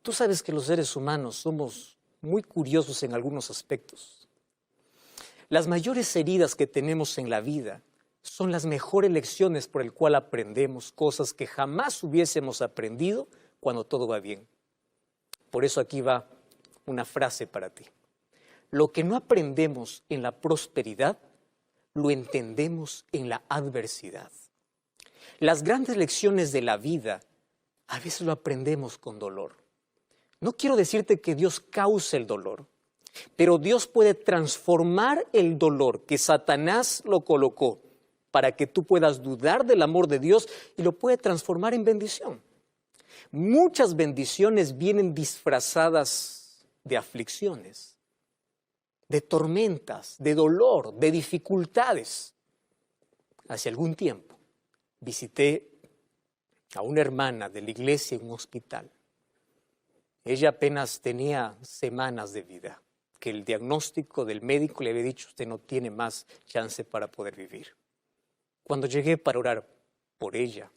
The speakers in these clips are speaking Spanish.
Tú sabes que los seres humanos somos muy curiosos en algunos aspectos. Las mayores heridas que tenemos en la vida son las mejores lecciones por el cual aprendemos cosas que jamás hubiésemos aprendido cuando todo va bien. Por eso aquí va una frase para ti. Lo que no aprendemos en la prosperidad, lo entendemos en la adversidad. Las grandes lecciones de la vida, a veces lo aprendemos con dolor. No quiero decirte que Dios cause el dolor, pero Dios puede transformar el dolor que Satanás lo colocó para que tú puedas dudar del amor de Dios y lo puede transformar en bendición. Muchas bendiciones vienen disfrazadas de aflicciones, de tormentas, de dolor, de dificultades. Hace algún tiempo visité a una hermana de la iglesia en un hospital. Ella apenas tenía semanas de vida, que el diagnóstico del médico le había dicho: usted no tiene más chance para poder vivir. Cuando llegué para orar por ella,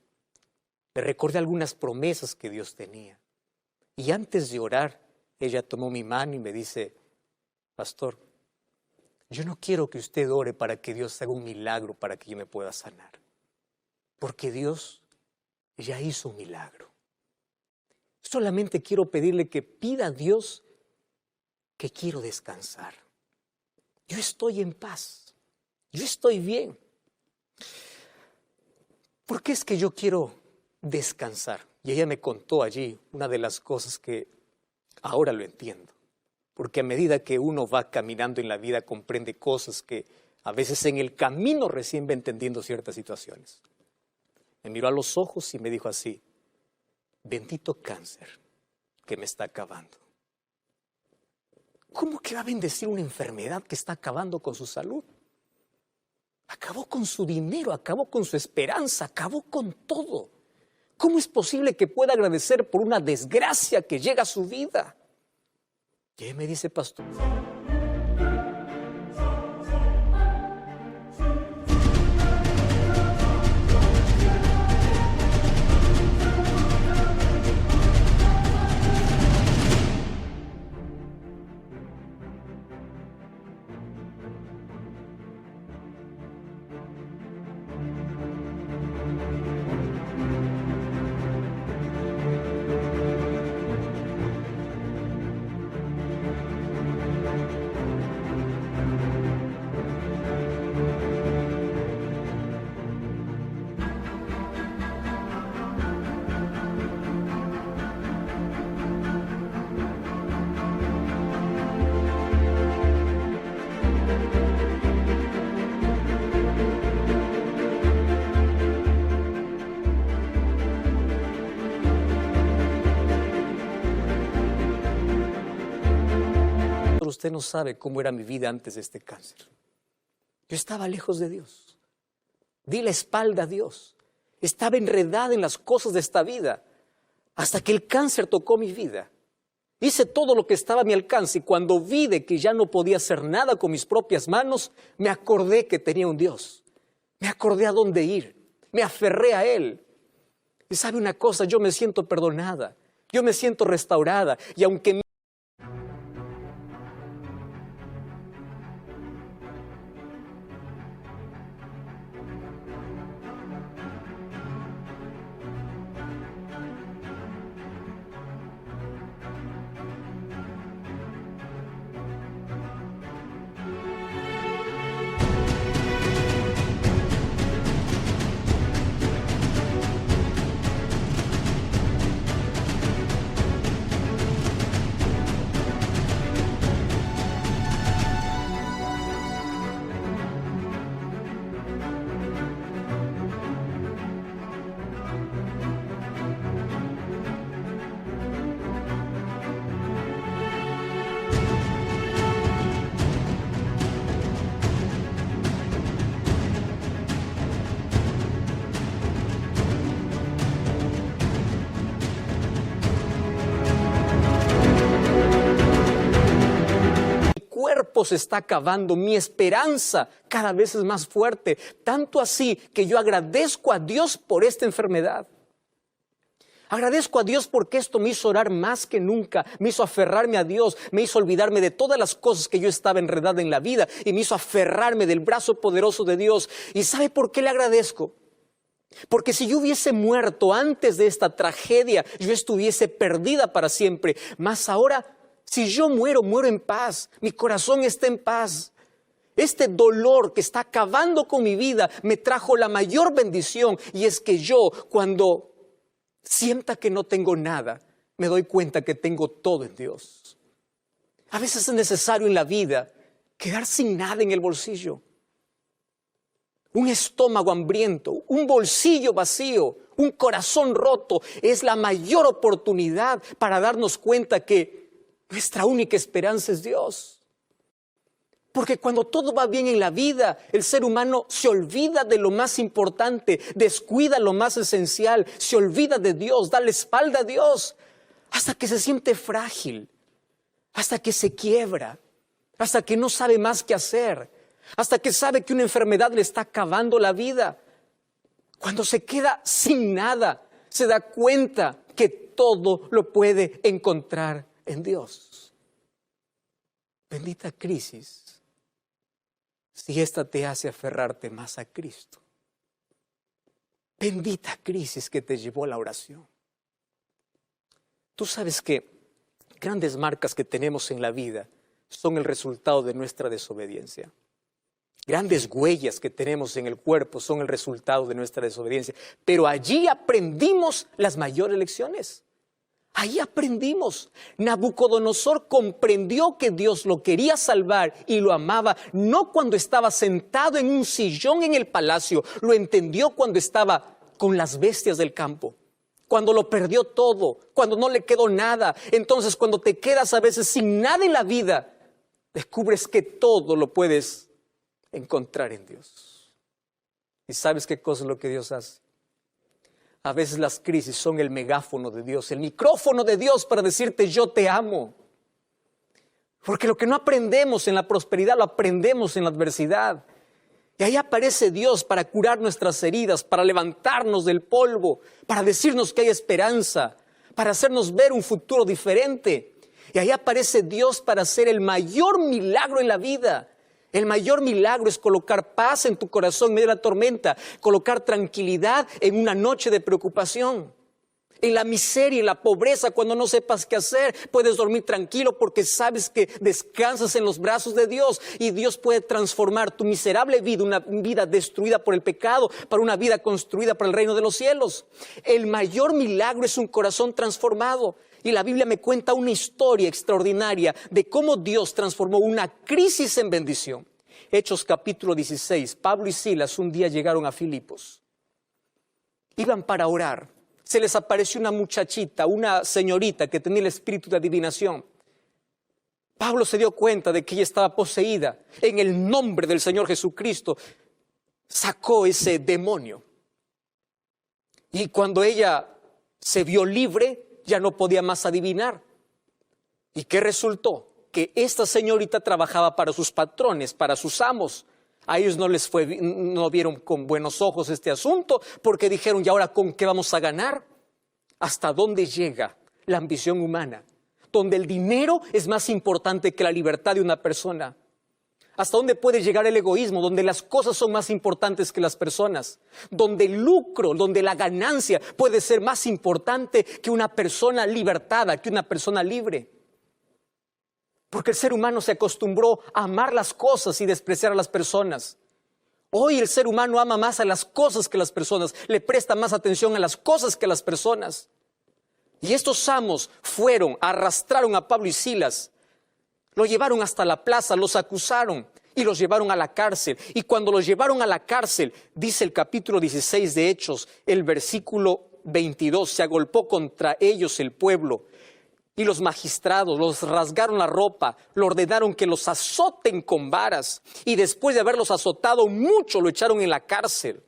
le recordé algunas promesas que Dios tenía. Y antes de orar, ella tomó mi mano y me dice: pastor, yo no quiero que usted ore para que Dios haga un milagro para que yo me pueda sanar, porque Dios ya hizo un milagro. Solamente quiero pedirle que pida a Dios que quiero descansar. Yo estoy en paz, yo estoy bien. ¿Por qué es que yo quiero descansar? Y ella me contó allí una de las cosas que ahora lo entiendo. Porque a medida que uno va caminando en la vida comprende cosas que a veces en el camino recién va entendiendo ciertas situaciones. Me miró a los ojos y me dijo así: bendito cáncer que me está acabando. ¿Cómo que va a bendecir una enfermedad que está acabando con su salud? Acabó con su dinero, acabó con su esperanza, acabó con todo. ¿Cómo es posible que pueda agradecer por una desgracia que llega a su vida? Y él me dice: pastor, usted no sabe cómo era mi vida antes de este cáncer. Yo estaba lejos de Dios. Di la espalda a Dios. Estaba enredada en las cosas de esta vida. Hasta que el cáncer tocó mi vida. Hice todo lo que estaba a mi alcance y cuando vi de que ya no podía hacer nada con mis propias manos, me acordé que tenía un Dios. Me acordé a dónde ir. Me aferré a Él. Y sabe una cosa, yo me siento perdonada. Yo me siento restaurada. Y aunque se está acabando, mi esperanza cada vez es más fuerte, tanto así que yo agradezco a Dios por esta enfermedad. Agradezco a Dios porque esto me hizo orar más que nunca, me hizo aferrarme a Dios, me hizo olvidarme de todas las cosas que yo estaba enredada en la vida y me hizo aferrarme del brazo poderoso de Dios. ¿Y sabe por qué le agradezco? Porque si yo hubiese muerto antes de esta tragedia, yo estuviese perdida para siempre. Mas ahora, si yo muero, muero en paz, mi corazón está en paz. Este dolor que está acabando con mi vida me trajo la mayor bendición, y es que yo, cuando sienta que no tengo nada, me doy cuenta que tengo todo en Dios. A veces es necesario en la vida quedar sin nada en el bolsillo. Un estómago hambriento, un bolsillo vacío, un corazón roto es la mayor oportunidad para darnos cuenta que nuestra única esperanza es Dios. Porque cuando todo va bien en la vida, el ser humano se olvida de lo más importante, descuida lo más esencial, se olvida de Dios, da la espalda a Dios, hasta que se siente frágil, hasta que se quiebra, hasta que no sabe más qué hacer, hasta que sabe que una enfermedad le está acabando la vida. Cuando se queda sin nada, se da cuenta que todo lo puede encontrar en Dios. Bendita crisis, si esta te hace aferrarte más a Cristo. Bendita crisis que te llevó a la oración. Tú sabes que grandes marcas que tenemos en la vida son el resultado de nuestra desobediencia. Grandes huellas que tenemos en el cuerpo son el resultado de nuestra desobediencia. Pero allí aprendimos las mayores lecciones. Ahí aprendimos. Nabucodonosor comprendió que Dios lo quería salvar y lo amaba, no cuando estaba sentado en un sillón en el palacio, lo entendió cuando estaba con las bestias del campo, cuando lo perdió todo, cuando no le quedó nada. Entonces, cuando te quedas a veces sin nada en la vida, descubres que todo lo puedes encontrar en Dios. ¿Y sabes qué cosa es lo que Dios hace? A veces las crisis son el megáfono de Dios, el micrófono de Dios para decirte yo te amo. Porque lo que no aprendemos en la prosperidad lo aprendemos en la adversidad. Y ahí aparece Dios para curar nuestras heridas, para levantarnos del polvo, para decirnos que hay esperanza, para hacernos ver un futuro diferente. Y ahí aparece Dios para hacer el mayor milagro en la vida. El mayor milagro es colocar paz en tu corazón en medio de la tormenta, colocar tranquilidad en una noche de preocupación. En la miseria, en la pobreza, cuando no sepas qué hacer, puedes dormir tranquilo porque sabes que descansas en los brazos de Dios y Dios puede transformar tu miserable vida, una vida destruida por el pecado, para una vida construida para el reino de los cielos. El mayor milagro es un corazón transformado. Y la Biblia me cuenta una historia extraordinaria de cómo Dios transformó una crisis en bendición. Hechos capítulo 16, Pablo y Silas un día llegaron a Filipos. Iban para orar. Se les apareció una muchachita, una señorita que tenía el espíritu de adivinación. Pablo se dio cuenta de que ella estaba poseída. En el nombre del Señor Jesucristo sacó ese demonio. Y cuando ella se vio libre, ya no podía más adivinar. ¿Y qué resultó? Que esta señorita trabajaba para sus patrones, para sus amos. A ellos no vieron con buenos ojos este asunto, porque dijeron, ¿y ahora con qué vamos a ganar? ¿Hasta dónde llega la ambición humana? Donde el dinero es más importante que la libertad de una persona. ¿Hasta dónde puede llegar el egoísmo? Donde las cosas son más importantes que las personas. Donde el lucro, donde la ganancia puede ser más importante que una persona libertada, que una persona libre. Porque el ser humano se acostumbró a amar las cosas y despreciar a las personas. Hoy el ser humano ama más a las cosas que a las personas. Le presta más atención a las cosas que a las personas. Y estos amos arrastraron a Pablo y Silas. Lo llevaron hasta la plaza, los acusaron y los llevaron a la cárcel. Y cuando los llevaron a la cárcel, dice el capítulo 16 de Hechos, el versículo 22, se agolpó contra ellos el pueblo y los magistrados los rasgaron la ropa, le ordenaron que los azoten con varas y después de haberlos azotado mucho lo echaron en la cárcel.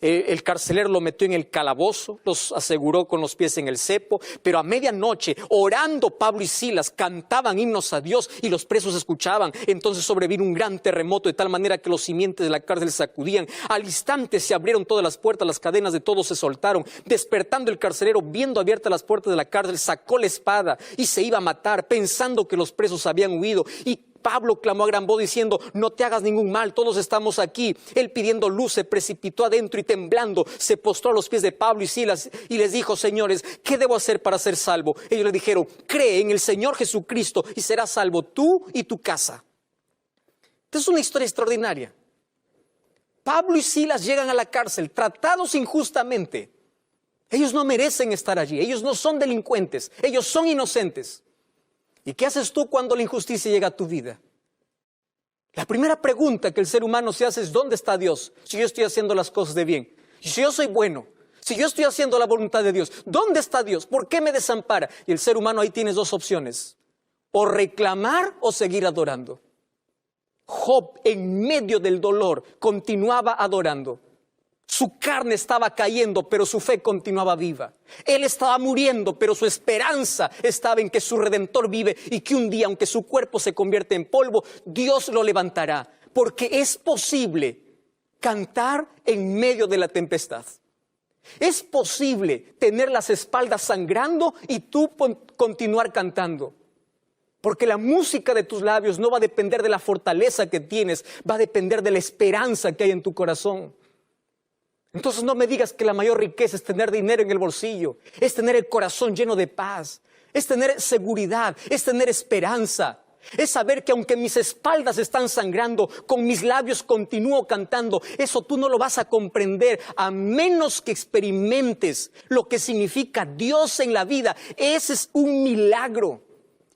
El carcelero lo metió en el calabozo, los aseguró con los pies en el cepo, pero a medianoche, orando, Pablo y Silas cantaban himnos a Dios y los presos escuchaban. Entonces sobrevino un gran terremoto de tal manera que los cimientos de la cárcel se sacudían. Al instante se abrieron todas las puertas, las cadenas de todos se soltaron. Despertando el carcelero, viendo abiertas las puertas de la cárcel, sacó la espada y se iba a matar, pensando que los presos habían huido. Y Pablo clamó a gran voz diciendo: no te hagas ningún mal, todos estamos aquí. Él, pidiendo luz, se precipitó adentro y temblando se postró a los pies de Pablo y Silas y les dijo: señores, ¿qué debo hacer para ser salvo? Ellos le dijeron: cree en el Señor Jesucristo y serás salvo tú y tu casa. Esta es una historia extraordinaria. Pablo y Silas llegan a la cárcel tratados injustamente. Ellos no merecen estar allí, ellos no son delincuentes, ellos son inocentes. ¿Y qué haces tú cuando la injusticia llega a tu vida? La primera pregunta que el ser humano se hace es: ¿dónde está Dios? Si yo estoy haciendo las cosas de bien, si yo soy bueno, si yo estoy haciendo la voluntad de Dios, ¿dónde está Dios? ¿Por qué me desampara? Y el ser humano ahí tienes dos opciones: o reclamar o seguir adorando. Job, en medio del dolor, continuaba adorando. Su carne estaba cayendo, pero su fe continuaba viva. Él estaba muriendo, pero su esperanza estaba en que su Redentor vive y que un día, aunque su cuerpo se convierte en polvo, Dios lo levantará. Porque es posible cantar en medio de la tempestad. Es posible tener las espaldas sangrando y tú continuar cantando. Porque la música de tus labios no va a depender de la fortaleza que tienes, va a depender de la esperanza que hay en tu corazón. Entonces no me digas que la mayor riqueza es tener dinero en el bolsillo, es tener el corazón lleno de paz, es tener seguridad, es tener esperanza, es saber que aunque mis espaldas están sangrando, con mis labios continúo cantando. Eso tú no lo vas a comprender a menos que experimentes lo que significa Dios en la vida. Ese es un milagro.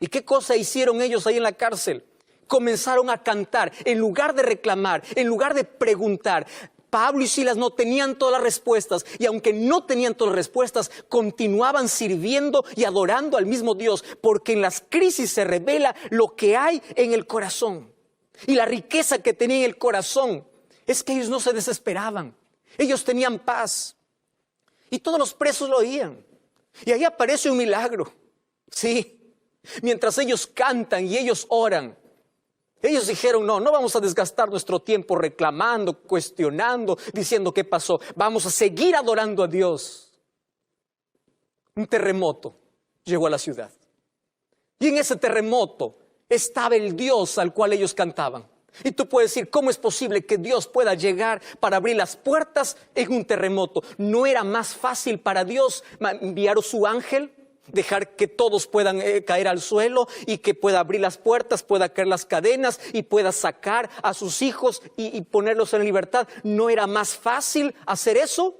¿Y qué cosa hicieron ellos ahí en la cárcel? Comenzaron a cantar en lugar de reclamar, en lugar de preguntar. Pablo y Silas no tenían todas las respuestas, y aunque no tenían todas las respuestas, continuaban sirviendo y adorando al mismo Dios, porque en las crisis se revela lo que hay en el corazón. Y la riqueza que tenía en el corazón es que ellos no se desesperaban, ellos tenían paz. Y todos los presos lo oían. Y ahí aparece un milagro. Sí, mientras ellos cantan y ellos oran, ellos dijeron: no vamos a desgastar nuestro tiempo reclamando, cuestionando, diciendo qué pasó. Vamos a seguir adorando a Dios. Un terremoto llegó a la ciudad. Y en ese terremoto estaba el Dios al cual ellos cantaban. Y tú puedes decir: ¿cómo es posible que Dios pueda llegar para abrir las puertas en un terremoto? ¿No era más fácil para Dios enviar su ángel? Dejar que todos puedan caer al suelo y que pueda abrir las puertas, pueda caer las cadenas y pueda sacar a sus hijos y ponerlos en libertad. ¿No era más fácil hacer eso?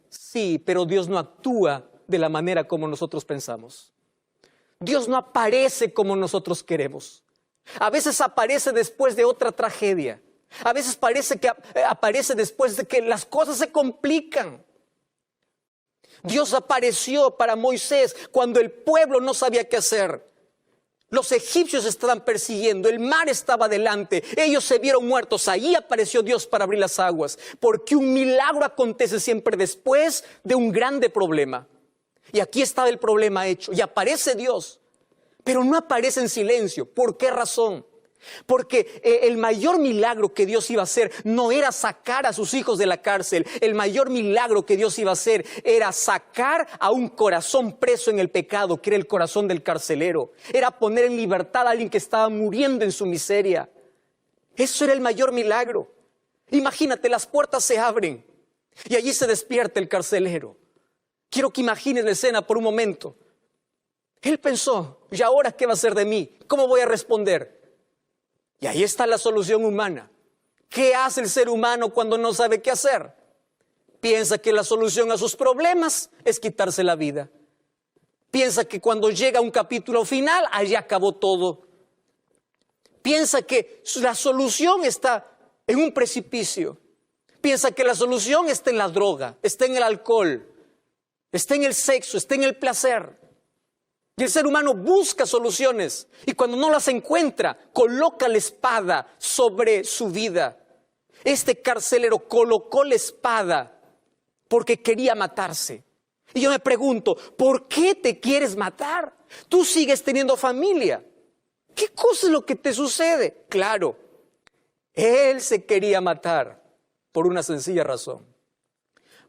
Sí, pero Dios no actúa de la manera como nosotros pensamos. Dios no aparece como nosotros queremos. A veces aparece después de otra tragedia. A veces parece que aparece después de que las cosas se complican. Dios apareció para Moisés cuando el pueblo no sabía qué hacer. Los egipcios estaban persiguiendo, el mar estaba delante, ellos se vieron muertos. Allí apareció Dios para abrir las aguas, porque un milagro acontece siempre después de un grande problema. Y aquí estaba el problema hecho, y aparece Dios, pero no aparece en silencio. ¿Por qué razón? Porque el mayor milagro que Dios iba a hacer no era sacar a sus hijos de la cárcel. El mayor milagro que Dios iba a hacer era sacar a un corazón preso en el pecado, que era el corazón del carcelero. Era poner en libertad a alguien que estaba muriendo en su miseria. Eso era el mayor milagro. Imagínate, las puertas se abren y allí se despierta el carcelero. Quiero que imagines la escena por un momento. Él pensó: ¿y ahora qué va a hacer de mí? ¿Cómo voy a responder? Y ahí está la solución humana. ¿Qué hace el ser humano cuando no sabe qué hacer? Piensa que la solución a sus problemas es quitarse la vida. Piensa que cuando llega un capítulo final, allí acabó todo. Piensa que la solución está en un precipicio. Piensa que la solución está en la droga, está en el alcohol, está en el sexo, está en el placer. Y el ser humano busca soluciones y cuando no las encuentra, coloca la espada sobre su vida. Este carcelero colocó la espada porque quería matarse. Y yo me pregunto, ¿por qué te quieres matar? Tú sigues teniendo familia. ¿Qué cosa es lo que te sucede? Claro, él se quería matar por una sencilla razón.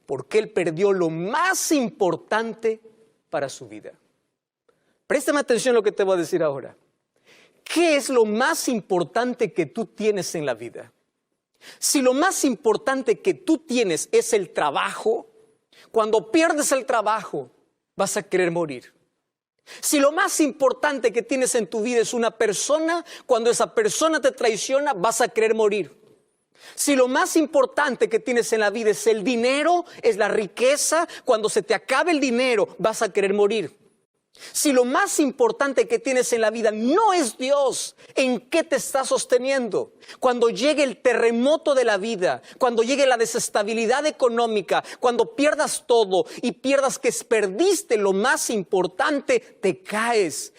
Porque él perdió lo más importante para su vida. Préstame atención a lo que te voy a decir ahora. ¿Qué es lo más importante que tú tienes en la vida? Si lo más importante que tú tienes es el trabajo, cuando pierdes el trabajo vas a querer morir. Si lo más importante que tienes en tu vida es una persona, cuando esa persona te traiciona vas a querer morir. Si lo más importante que tienes en la vida es el dinero, es la riqueza, cuando se te acabe el dinero vas a querer morir. Si lo más importante que tienes en la vida no es Dios, ¿en qué te estás sosteniendo? Cuando llegue el terremoto de la vida, cuando llegue la desestabilidad económica, cuando pierdas todo y pierdas que perdiste lo más importante, te caes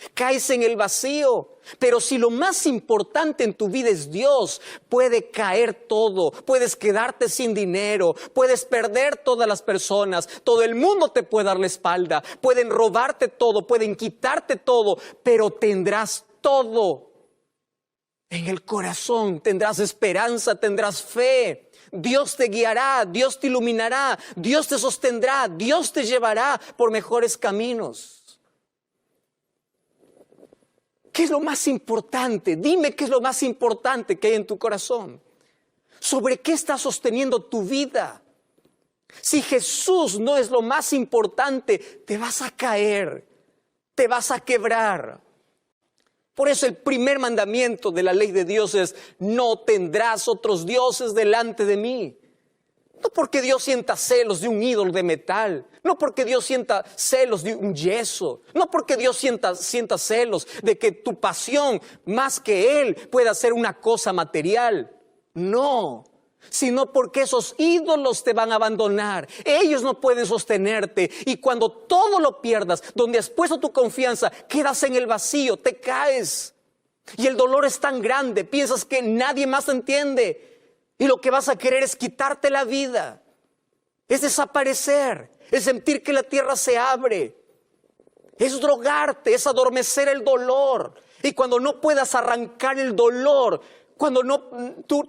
en el vacío. Pero si lo más importante en tu vida es Dios, puede caer todo, puedes quedarte sin dinero, puedes perder todas las personas, todo el mundo te puede dar la espalda, pueden robarte todo, pueden quitarte todo, pero tendrás todo en el corazón, tendrás esperanza, tendrás fe. Dios te guiará, Dios te iluminará, Dios te sostendrá, Dios te llevará por mejores caminos. ¿Qué es lo más importante? Dime qué es lo más importante que hay en tu corazón. ¿Sobre qué estás sosteniendo tu vida? Si Jesús no es lo más importante, te vas a caer, te vas a quebrar. Por eso el primer mandamiento de la ley de Dios es: no tendrás otros dioses delante de mí. No porque Dios sienta celos de un ídolo de metal, no porque Dios sienta celos de un yeso, no porque Dios sienta celos de que tu pasión más que Él pueda ser una cosa material. No, sino porque esos ídolos te van a abandonar. Ellos no pueden sostenerte y cuando todo lo pierdas, donde has puesto tu confianza, quedas en el vacío, te caes. Y el dolor es tan grande, piensas que nadie más te entiende. Y lo que vas a querer es quitarte la vida, es desaparecer, es sentir que la tierra se abre, es drogarte, es adormecer el dolor. Y cuando no puedas arrancar el dolor, cuando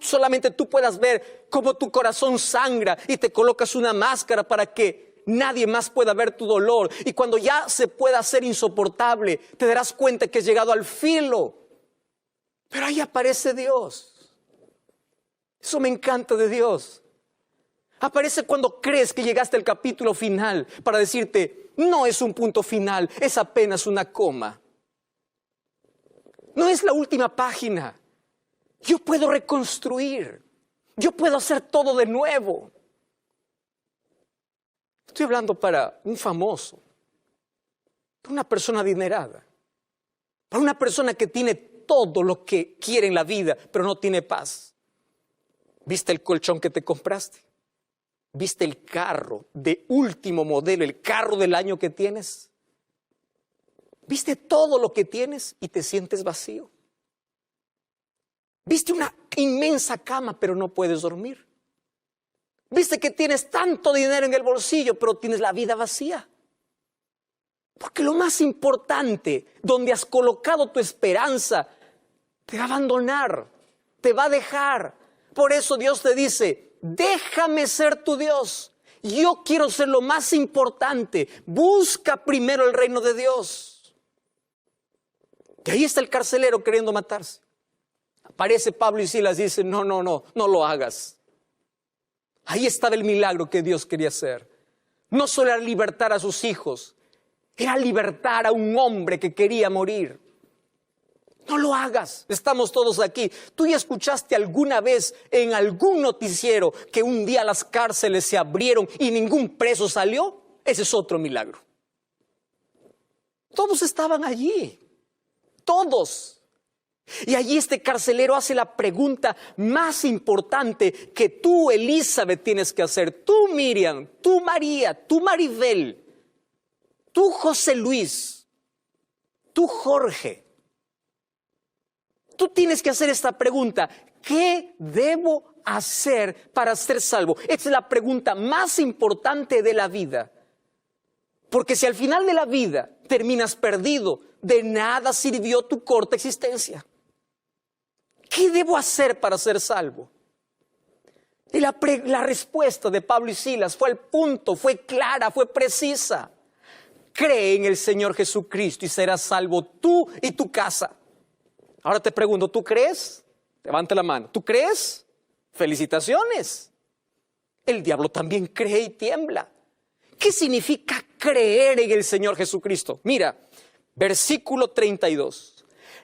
solamente tú puedas ver cómo tu corazón sangra y te colocas una máscara para que nadie más pueda ver tu dolor. Y cuando ya se pueda hacer insoportable, te darás cuenta que has llegado al filo. Pero ahí aparece Dios. Eso me encanta de Dios. Aparece cuando crees que llegaste al capítulo final para decirte: no es un punto final, es apenas una coma. No es la última página. Yo puedo reconstruir. Yo puedo hacer todo de nuevo. Estoy hablando para un famoso, para una persona adinerada, para una persona que tiene todo lo que quiere en la vida, pero no tiene paz. ¿Viste el colchón que te compraste? ¿Viste el carro de último modelo, el carro del año que tienes? ¿Viste todo lo que tienes y te sientes vacío? ¿Viste una inmensa cama pero no puedes dormir? ¿Viste que tienes tanto dinero en el bolsillo pero tienes la vida vacía? Porque lo más importante, donde has colocado tu esperanza, te va a abandonar, te va a dejar. Por eso Dios te dice: déjame ser tu Dios. Yo quiero ser lo más importante. Busca primero el reino de Dios. Y ahí está el carcelero queriendo matarse. Aparece Pablo y Silas y dicen: no lo hagas. Ahí estaba el milagro que Dios quería hacer. No solo era libertar a sus hijos, era libertar a un hombre que quería morir. No lo hagas, estamos todos aquí. ¿Tú ya escuchaste alguna vez en algún noticiero que un día las cárceles se abrieron y ningún preso salió? Ese es otro milagro. Todos estaban allí, todos. Y allí este carcelero hace la pregunta más importante que tú, Elizabeth, tienes que hacer. Tú, Miriam, tú, María, tú, Maribel, tú, José Luis, tú, Jorge. Tú tienes que hacer esta pregunta: ¿qué debo hacer para ser salvo? Esta es la pregunta más importante de la vida. Porque si al final de la vida terminas perdido, de nada sirvió tu corta existencia. ¿Qué debo hacer para ser salvo? Y la respuesta de Pablo y Silas fue al punto, fue clara, fue precisa. Cree en el Señor Jesucristo y serás salvo tú y tu casa. Ahora te pregunto, ¿tú crees? Levanta la mano. ¿Tú crees? Felicitaciones. El diablo también cree y tiembla. ¿Qué significa creer en el Señor Jesucristo? Mira, versículo 32.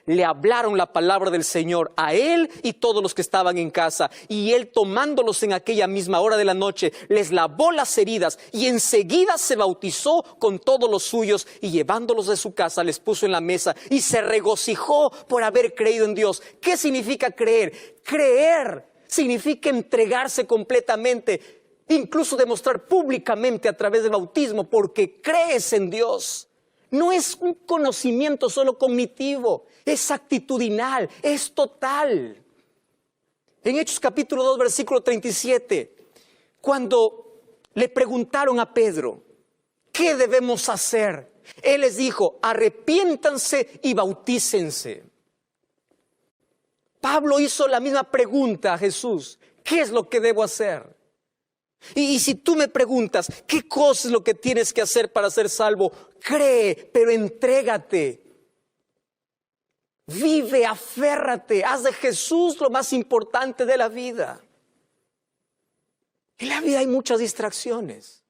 Le hablaron la palabra del Señor a él y todos los que estaban en casa. Y él, tomándolos en aquella misma hora de la noche, les lavó las heridas y enseguida se bautizó con todos los suyos y llevándolos de su casa les puso en la mesa y se regocijó por haber creído en Dios. ¿Qué significa creer? Creer significa entregarse completamente, incluso demostrar públicamente a través del bautismo porque crees en Dios. No es un conocimiento solo cognitivo, es actitudinal, es total. En Hechos capítulo 2, versículo 37, cuando le preguntaron a Pedro, ¿qué debemos hacer? Él les dijo, arrepiéntanse y bautícense. Pablo hizo la misma pregunta a Jesús, ¿qué es lo que debo hacer? Y si tú me preguntas, ¿qué cosa es lo que tienes que hacer para ser salvo? Cree, pero entrégate. Vive, aférrate, haz de Jesús lo más importante de la vida. En la vida hay muchas distracciones.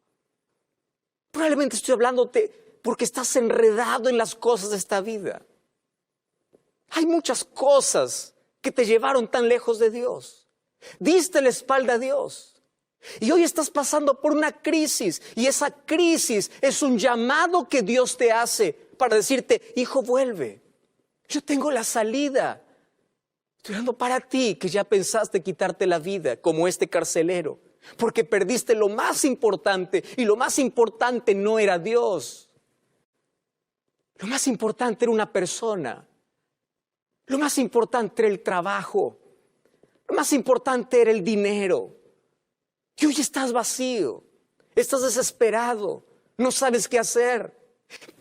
Probablemente estoy hablándote porque estás enredado en las cosas de esta vida. Hay muchas cosas que te llevaron tan lejos de Dios. Diste la espalda a Dios. Y hoy estás pasando por una crisis y esa crisis es un llamado que Dios te hace para decirte, hijo, vuelve. Yo tengo la salida. Estoy hablando para ti que ya pensaste quitarte la vida como este carcelero, porque perdiste lo más importante y lo más importante no era Dios. Lo más importante era una persona. Lo más importante era el trabajo. Lo más importante era el dinero. Y hoy estás vacío, estás desesperado, no sabes qué hacer.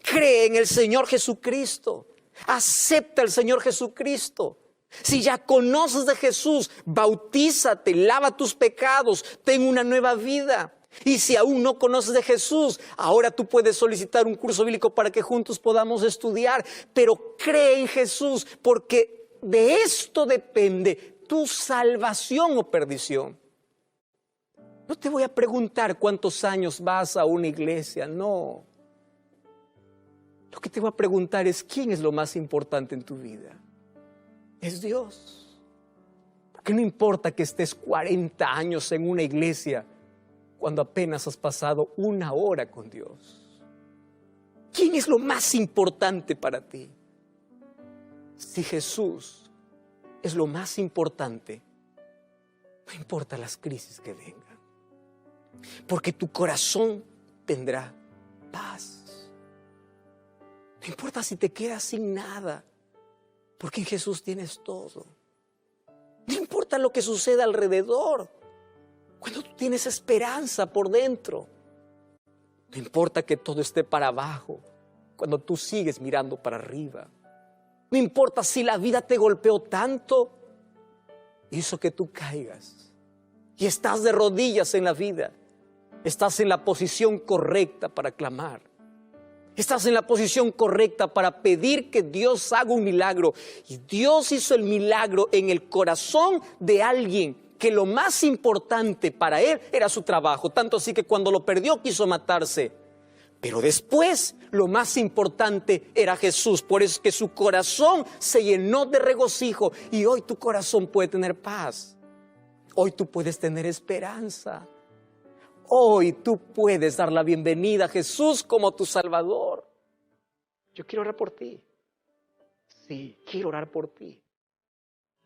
Cree en el Señor Jesucristo, acepta al Señor Jesucristo. Si ya conoces de Jesús, bautízate, lava tus pecados, ten una nueva vida. Y si aún no conoces de Jesús, ahora tú puedes solicitar un curso bíblico para que juntos podamos estudiar. Pero cree en Jesús, porque de esto depende tu salvación o perdición. No te voy a preguntar cuántos años vas a una iglesia, no. Lo que te voy a preguntar es quién es lo más importante en tu vida. Es Dios. Porque no importa que estés 40 años en una iglesia cuando apenas has pasado una hora con Dios. ¿Quién es lo más importante para ti? Si Jesús es lo más importante, no importa las crisis que vengan. Porque tu corazón tendrá paz. No importa si te quedas sin nada, porque en Jesús tienes todo. No importa lo que suceda alrededor, cuando tú tienes esperanza por dentro. No importa que todo esté para abajo, cuando tú sigues mirando para arriba. No importa si la vida te golpeó tanto, hizo que tú caigas y estás de rodillas en la vida. Estás en la posición correcta para clamar. Estás en la posición correcta para pedir que Dios haga un milagro. Y Dios hizo el milagro en el corazón de alguien que lo más importante para él era su trabajo. Tanto así que cuando lo perdió quiso matarse. Pero después lo más importante era Jesús. Por eso es que su corazón se llenó de regocijo. Y hoy tu corazón puede tener paz. Hoy tú puedes tener esperanza. Hoy tú puedes dar la bienvenida a Jesús como tu Salvador. Yo quiero orar por ti. Sí, quiero orar por ti.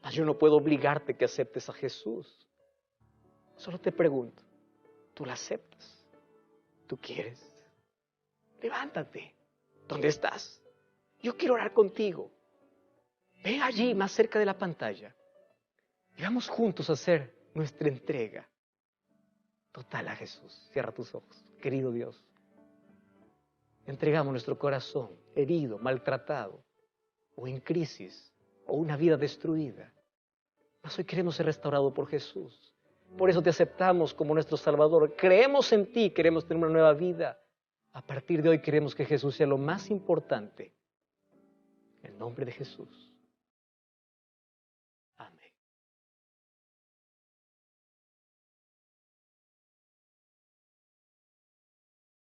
Mas yo no puedo obligarte que aceptes a Jesús. Solo te pregunto, ¿tú la aceptas? ¿Tú quieres? Levántate. ¿Dónde estás? Yo quiero orar contigo. Ven allí más cerca de la pantalla. Y vamos juntos a hacer nuestra entrega total a Jesús. Cierra tus ojos, querido Dios. Entregamos nuestro corazón herido, maltratado, o en crisis, o una vida destruida. Mas hoy queremos ser restaurados por Jesús. Por eso te aceptamos como nuestro Salvador. Creemos en ti, queremos tener una nueva vida. A partir de hoy queremos que Jesús sea lo más importante. En el nombre de Jesús.